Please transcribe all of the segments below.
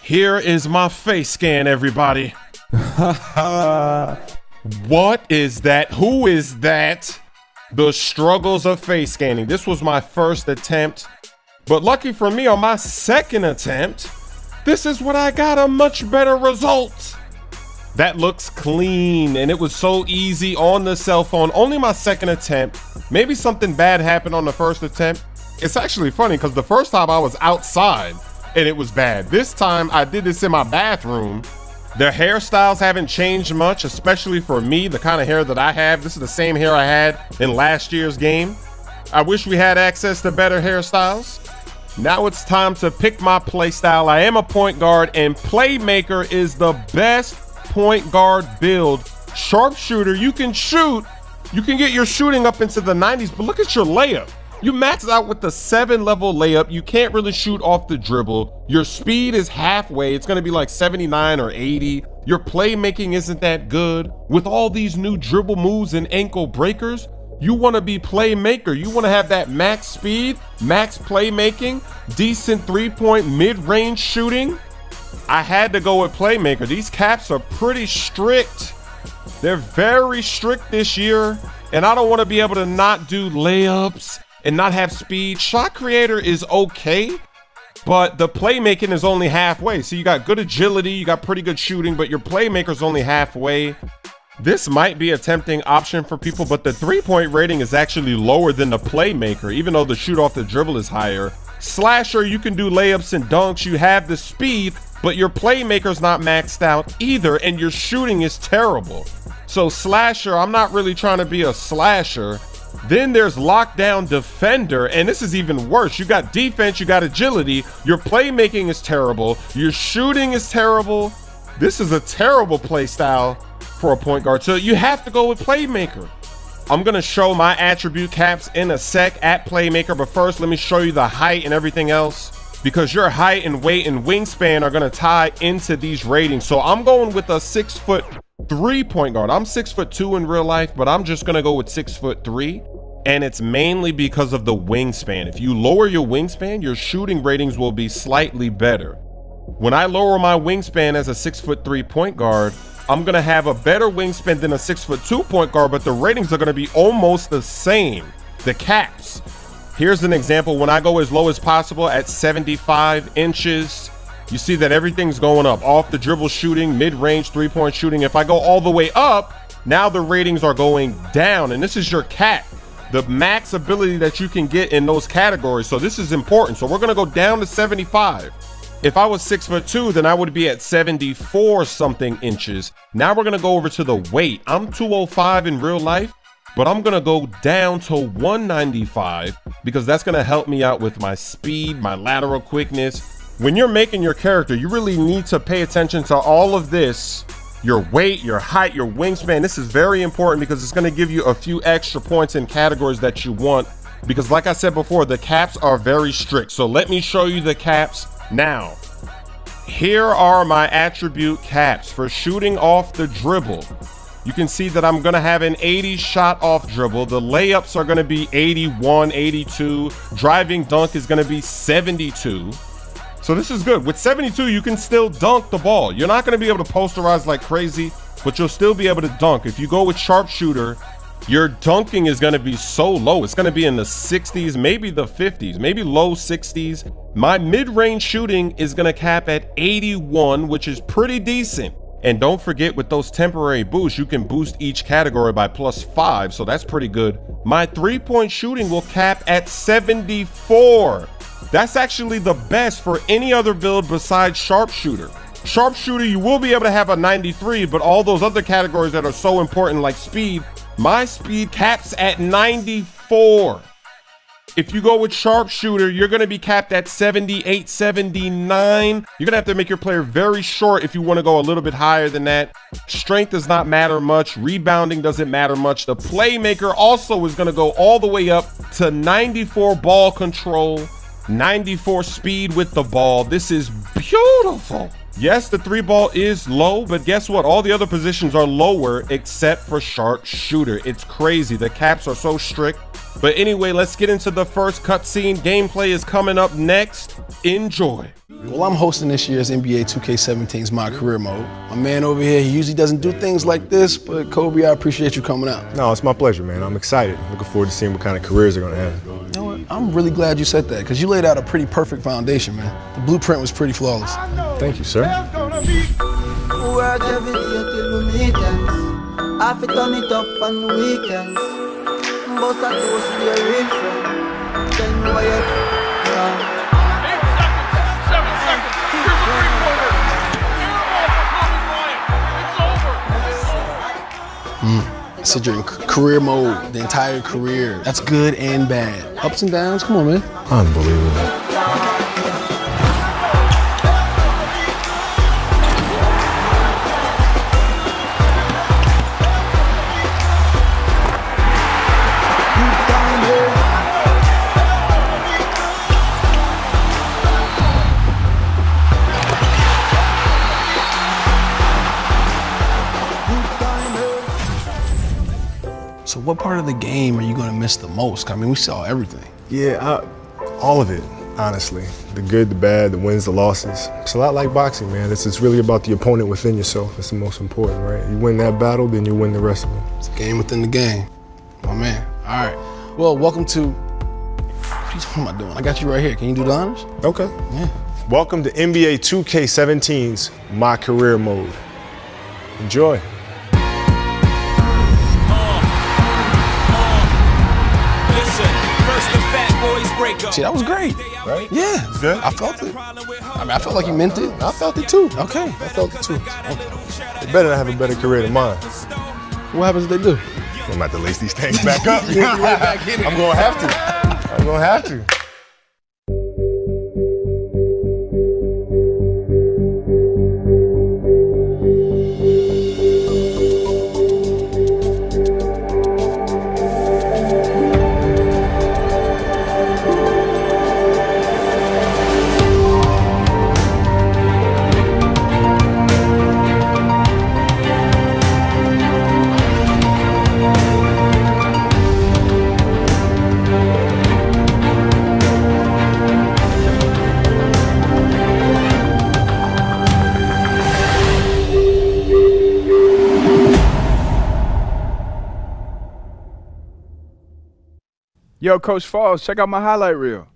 Here is my face scan, everybody. What is that? Who is that? The struggles of face scanning. This was my first attempt, but lucky for me, on my second attempt, this is what I got, a much better result. That looks clean, and it was so easy on the cell phone. Only my second attempt. Maybe something bad happened on the first attempt. It's actually funny because the first time I was outside and it was bad. This time I did this in my bathroom. The hairstyles haven't changed much, especially for me, the kind of hair that I have. This is the same hair I had in last year's game. I wish we had access to better hairstyles. Now it's time to pick my play style. I am a point guard, and playmaker is the best point guard build. Sharpshooter, you can shoot. You can get your shooting up into the 90s, but look at your layup. You max out with the 7-level layup. You can't really shoot off the dribble. Your speed is halfway. It's going to be like 79 or 80. Your playmaking isn't that good. With all these new dribble moves and ankle breakers, you want to be playmaker. You want to have that max speed, max playmaking, decent three-point mid-range shooting. I had to go with playmaker. These caps are pretty strict. They're very strict this year, and I don't want to be able to not do layups and not have speed. Shot creator is okay, but the playmaking is only halfway. So you got good agility, you got pretty good shooting, but your playmaker's only halfway. This might be a tempting option for people, but the three-point rating is actually lower than the playmaker, even though the shoot off the dribble is higher. Slasher, you can do layups and dunks, you have the speed, but your playmaker's not maxed out either, and your shooting is terrible. So slasher, I'm not really trying to be a slasher. Then there's lockdown defender, and this is even worse. You got defense, you got agility, your playmaking is terrible, your shooting is terrible. This is a terrible play style for a point guard, so you have to go with playmaker. I'm gonna show my attribute caps in a sec at playmaker, but first let me show you the height and everything else, because your height and weight and wingspan are gonna tie into these ratings. So I'm going with a 6'3" point guard. I'm 6'2" in real life, but I'm just gonna go with 6'3", and it's mainly because of the wingspan. If you lower your wingspan, your shooting ratings will be slightly better. When I lower my wingspan as a 6'3" point guard, I'm gonna have a better wingspan than a 6'2" point guard, but the ratings are gonna be almost the same, the caps. Here's an example. When I go as low as possible at 75 inches, you see that everything's going up. Off the dribble shooting, mid-range three-point shooting. If I go all the way up, now the ratings are going down, and this is your cap, the max ability that you can get in those categories. So this is important. So we're gonna go down to 75. If I was 6'2", then I would be at 74 something inches. Now we're gonna go over to the weight. I'm 205 in real life, but I'm gonna go down to 195 because that's gonna help me out with my speed, my lateral quickness. When you're making your character, you really need to pay attention to all of this. Your weight, your height, your wingspan. This is very important because it's gonna give you a few extra points in categories that you want, because like I said before, the caps are very strict. So let me show you the caps now. Here are my attribute caps for shooting off the dribble. You can see that I'm gonna have an 80 shot off dribble. The layups are gonna be 81, 82. Driving dunk is gonna be 72. So this is good. With 72, you can still dunk the ball. You're not gonna be able to posterize like crazy, but you'll still be able to dunk. If you go with sharpshooter, your dunking is gonna be so low. It's gonna be in the 60s, maybe the 50s, maybe low 60s. My mid-range shooting is gonna cap at 81, which is pretty decent. And don't forget, with those temporary boosts, you can boost each category by +5, so that's pretty good. My three-point shooting will cap at 74. That's actually the best for any other build besides sharpshooter. Sharpshooter, you will be able to have a 93, but all those other categories that are so important like speed, my speed caps at 94. If you go with sharpshooter, you're gonna be capped at 78, 79. You're gonna have to make your player very short if you wanna go a little bit higher than that. Strength does not matter much. Rebounding doesn't matter much. The playmaker also is gonna go all the way up to 94 ball control, 94 speed with the ball. This is beautiful. Yes, the three ball is low, but guess what? All the other positions are lower except for sharpshooter. It's crazy. The caps are so strict. But anyway, let's get into the first cutscene. Gameplay is coming up next. Enjoy. Well, I'm hosting this year's NBA 2k17's MyCareer mode. My man over here, he usually doesn't do things like this, but Kobe, I appreciate you coming out. No, it's my pleasure, man. I'm excited. Looking forward to seeing what kind of careers they're gonna have. You know what? I'm really glad you said that, because you laid out a pretty perfect foundation, man. The blueprint was pretty flawless. Thank you, sir. Said you're in career mode, the entire career. That's good and bad. Ups and downs, come on, man. Unbelievable. So what part of the game are you gonna miss the most? I mean, we saw everything. Yeah, all of it, honestly. The good, the bad, the wins, the losses. It's a lot like boxing, man. It's really about the opponent within yourself. It's the most important, right? You win that battle, then you win the rest of them. It's a game within the game. My man. All right. Well, welcome to, what am I doing? I got you right here. Can you do the honors? Okay. Yeah. Welcome to NBA 2k17's MyCareer mode. Enjoy. See, that was great. Right? Yeah. Good? I felt it. I mean, I felt like you meant it. I felt it too. Okay. I felt it too. They better not have a better career than mine. What happens if they do? I'm about to lace these things back up. Right back in it. I'm gonna have to. I'm gonna have to. Yo, Coach Falls, check out my highlight reel.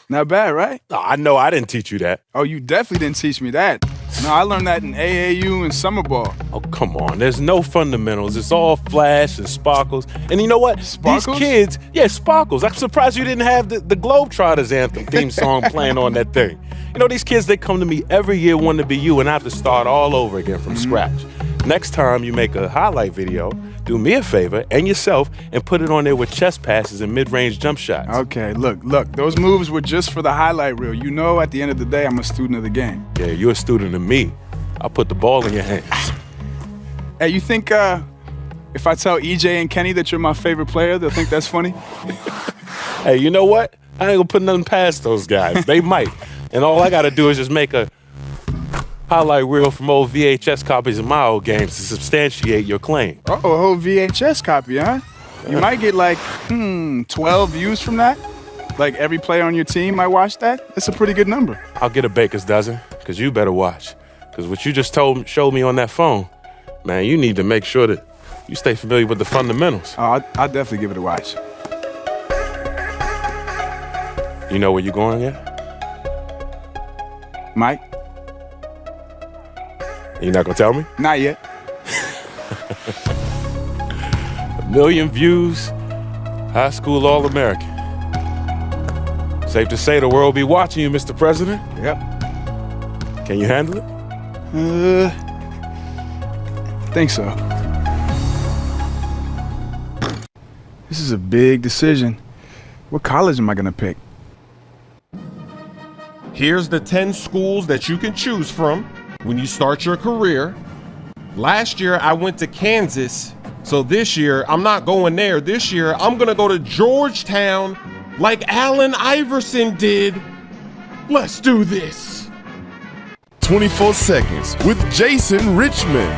Not bad, right? Oh, I know I didn't teach you that. Oh, you definitely didn't teach me that. No, I learned that in AAU and summer ball. Oh, come on. There's no fundamentals. It's all flash and sparkles. And you know what? Sparkles? These kids, yeah, sparkles. I'm surprised you didn't have the Globetrotters anthem theme song playing on that thing. You know, these kids, they come to me every year wanting to be you, and I have to start all over again from scratch. Next time you make a highlight video, do me a favor and yourself and put it on there with chest passes and mid-range jump shots. Okay, look, those moves were just for the highlight reel. You know, at the end of the day, I'm a student of the game. Yeah, you're a student of me. I'll put the ball in your hands. Hey, you think if I tell EJ and Kenny that you're my favorite player, they'll think that's funny? Hey, you know what? I ain't gonna put nothing past those guys. They might. And all I gotta do is just make a highlight reel from old VHS copies of my old games to substantiate your claim. Oh, a whole VHS copy, huh? You might get like, 12 views from that. Like every player on your team might watch that. That's a pretty good number. I'll get a baker's dozen, because you better watch. Because what you just showed me on that phone, man, you need to make sure that you stay familiar with the fundamentals. Oh, I'll definitely give it a watch. You know where you're going yet? Mike? You're not gonna tell me? Not yet. 1 million views, high school All-American. Safe to say the world will be watching you, Mr. President. Yep. Can you handle it? Think so. This is a big decision. What college am I gonna pick? Here's the 10 schools that you can choose from when you start your career. Last year, I went to Kansas. So this year, I'm not going there. This year, I'm gonna go to Georgetown like Allen Iverson did. Let's do this. 24 seconds with Jason Richmond.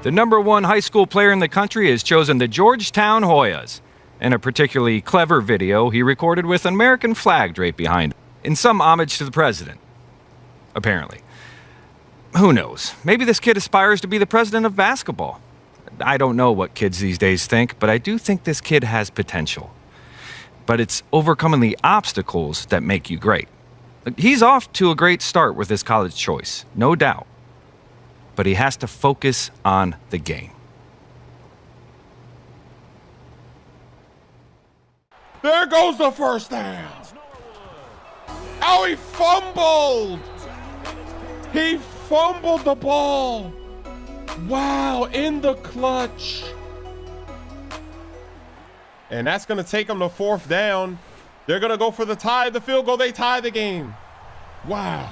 The #1 high school player in the country has chosen the Georgetown Hoyas. In a particularly clever video he recorded with an American flag draped behind him, in some homage to the president. Apparently. Who knows? Maybe this kid aspires to be the president of basketball. I don't know what kids these days think, but I do think this kid has potential. But it's overcoming the obstacles that make you great. He's off to a great start with his college choice, no doubt. But he has to focus on the game. There goes the first down. Oh, he fumbled. He fumbled the ball. Wow, in the clutch. And that's going to take them to 4th down. They're going to go for the tie, the field goal. They tie the game. Wow.